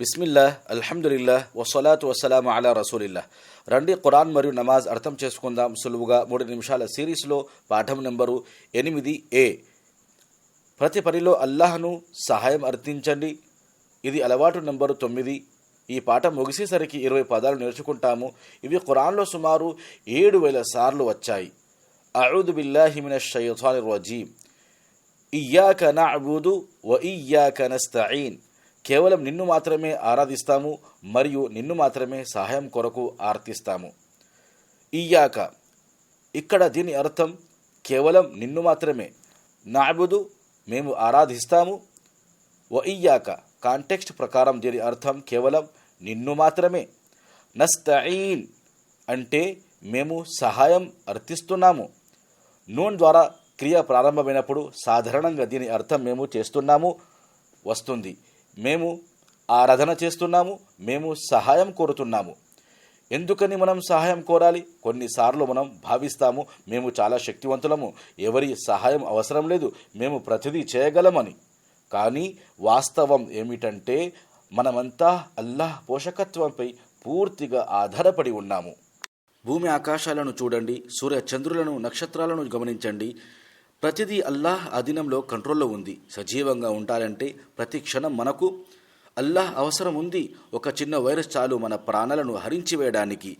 బిస్మిల్లాహ్, అల్హమ్దులిల్లాహ్, వస్సలాతు వస్సలాము అలా రసూలిల్లాహ్. రండి ఖురాన్ మరియు నమాజ్ అర్థం చేసుకుందాం సులువుగా. 3 నిమిషాల సిరీస్లో పాఠం నెంబరు 8A. ప్రతి పనిలో అల్లాహ్ను సహాయం అర్థించండి. ఇది అలవాటు నెంబరు 9. ఈ పాఠం ముగిసేసరికి 20 పదాలు నేర్చుకుంటాము. ఇవి ఖురాన్లో సుమారు 7,000 సార్లు వచ్చాయి. అఊదు బిల్లాహి మినష్ షైతానిర్ రజీమ్. ఇయ్యాక నఅబుదు వ ఇయ్యాక నస్తఈన్. కేవలం నిన్ను మాత్రమే ఆరాధిస్తాము మరియు నిన్ను మాత్రమే సహాయం కొరకు ఆర్తిస్తాము. ఇయ్యాక, ఇక్కడ దీని అర్థం కేవలం నిన్ను మాత్రమే. నఅబుదు, మేము ఆరాధిస్తాము. వ ఇయ్యాక, కాంటెక్స్ట్ ప్రకారం దీని అర్థం కేవలం నిన్ను మాత్రమే. నస్తఈన్ అంటే మేము సహాయం అర్థిస్తున్నాము. నూన్ ద్వారా క్రియ ప్రారంభమైనప్పుడు సాధారణంగా దీని అర్థం మేము చేస్తున్నాము వస్తుంది. మేము ఆరాధన చేస్తున్నాము, మేము సహాయం కోరుతున్నాము. ఎందుకని మనం సహాయం కోరాలి? కొన్నిసార్లు మనం భావిస్తాము మేము చాలా శక్తివంతులము, ఎవరి సహాయం అవసరం లేదు, మేము ప్రతిదీ చేయగలమని. కానీ వాస్తవం ఏమిటంటే మనమంతా అల్లాహ్ పోషకత్వంపై పూర్తిగా ఆధారపడి ఉన్నాము. భూమి ఆకాశాలను చూడండి, సూర్య చంద్రులను, నక్షత్రాలను గమనించండి. ప్రతిదీ అల్లాహ్ అధీనంలో, కంట్రోల్లో ఉంది. సజీవంగా ఉండాలంటే ప్రతి క్షణం మనకు అల్లాహ్ అవసరం ఉంది. ఒక చిన్న వైరస్ చాలు మన ప్రాణాలను హరించివేయడానికి.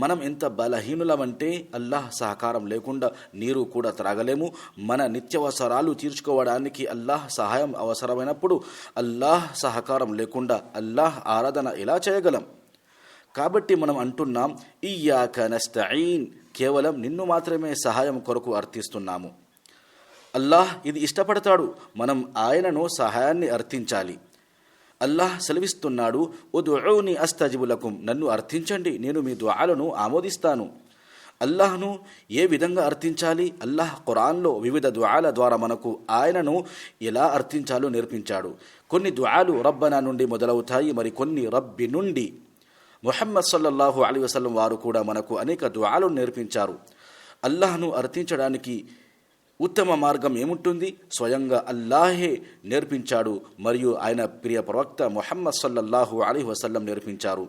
మనం ఎంత బలహీనులమంటే అల్లాహ్ సహకారం లేకుండా నీరు కూడా త్రాగలేము. మన నిత్యవసరాలు తీర్చుకోవడానికి అల్లాహ్ సహాయం అవసరమైనప్పుడు అల్లాహ్ సహకారం లేకుండా అల్లాహ్ ఆరాధన ఎలా చేయగలం? కాబట్టి మనం అంటున్నాం ఇయ్యాక నస్తఈన్, కేవలం నిన్ను మాత్రమే సహాయం కొరకు అర్థిస్తున్నాము. అల్లాహ్ ఇది ఇష్టపడతాడు. మనం ఆయనను సహాయాన్ని అర్థించాలి. అల్లాహ్ సెలవిస్తున్నాడు, ఉదుఊని అస్తజిబు లకుం, నన్ను అర్థించండి, నేను మీ దుఆలను ఆమోదిస్తాను. అల్లాహ్ను ఏ విధంగా అర్థించాలి? అల్లాహ్ ఖురాన్లో వివిధ దుఆల ద్వారా మనకు ఆయనను ఎలా అర్థించాలో నేర్పించాడు. కొన్ని దుఆలు రబ్బనా నుండి మొదలవుతాయి, మరి కొన్ని రబ్బి నుండి. ముహమ్మద్ సల్లల్లాహు అలైహి వసల్లం వారు కూడా మనకు అనేక దుఆలను నేర్పించారు. అల్లాహ్ను అర్థించడానికి ఉత్తమ మార్గం ఏముంటుంది? స్వయంగా అల్లాహే నేర్పించాడు మరియు ఆయన ప్రియ ప్రవక్త ముహమ్మద్ సల్లల్లాహు అలైహి వసల్లం నేర్పించారు.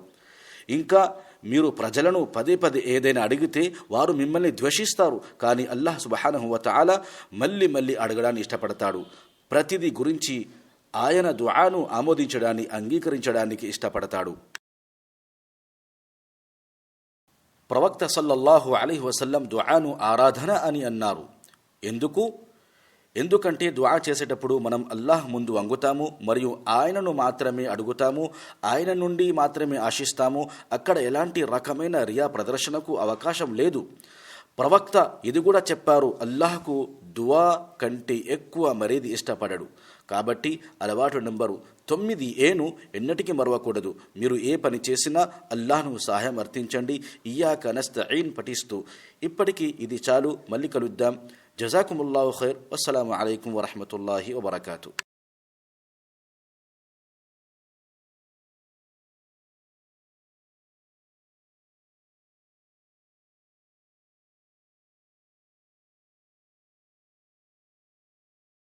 ఇంకా మీరు ప్రజలను పదే పదే ఏదైనా అడిగితే వారు మిమ్మల్ని ద్వేషిస్తారు. కానీ అల్లాహ్ సుబ్హానహు వ తఆలా మళ్ళీ మళ్ళీ అడగడాన్ని ఇష్టపడతాడు. ప్రతిదీ గురించి ఆయన దుఆను ఆమోదించడాన్ని, అంగీకరించడానికి ఇష్టపడతాడు. ప్రవక్త సల్లల్లాహు అలైహి వసల్లం దుఆను ఆరాధన అని అన్నారు. ఎందుకంటే దుఆ చేసేటప్పుడు మనం అల్లాహ్ ముందు వంగుతాము మరియు ఆయనను మాత్రమే అడుగుతాము, ఆయన నుండి మాత్రమే ఆశిస్తాము. అక్కడ ఎలాంటి రకమైన రియా ప్రదర్శనకు అవకాశం లేదు. ప్రవక్త ఇది కూడా చెప్పారు, అల్లాహ్కు దుఆ కంటే ఎక్కువ మరేది ఇష్టపడడు. కాబట్టి అలవాటు నెంబరు 9A ఎన్నటికీ మరవకూడదు. మీరు ఏ పని చేసినా అల్లాహ్ను సహాయం అర్థించండి, ఇయ్యాక నస్తఈన్ పఠిస్తూ. ఇప్పటికీ ఇది చాలు. మళ్ళీ కలుద్దాం. జజాకుముల్లాహు ఖైర్. అస్సలాము అలైకుం వరహ్మతుల్లాహి వబరకాతు.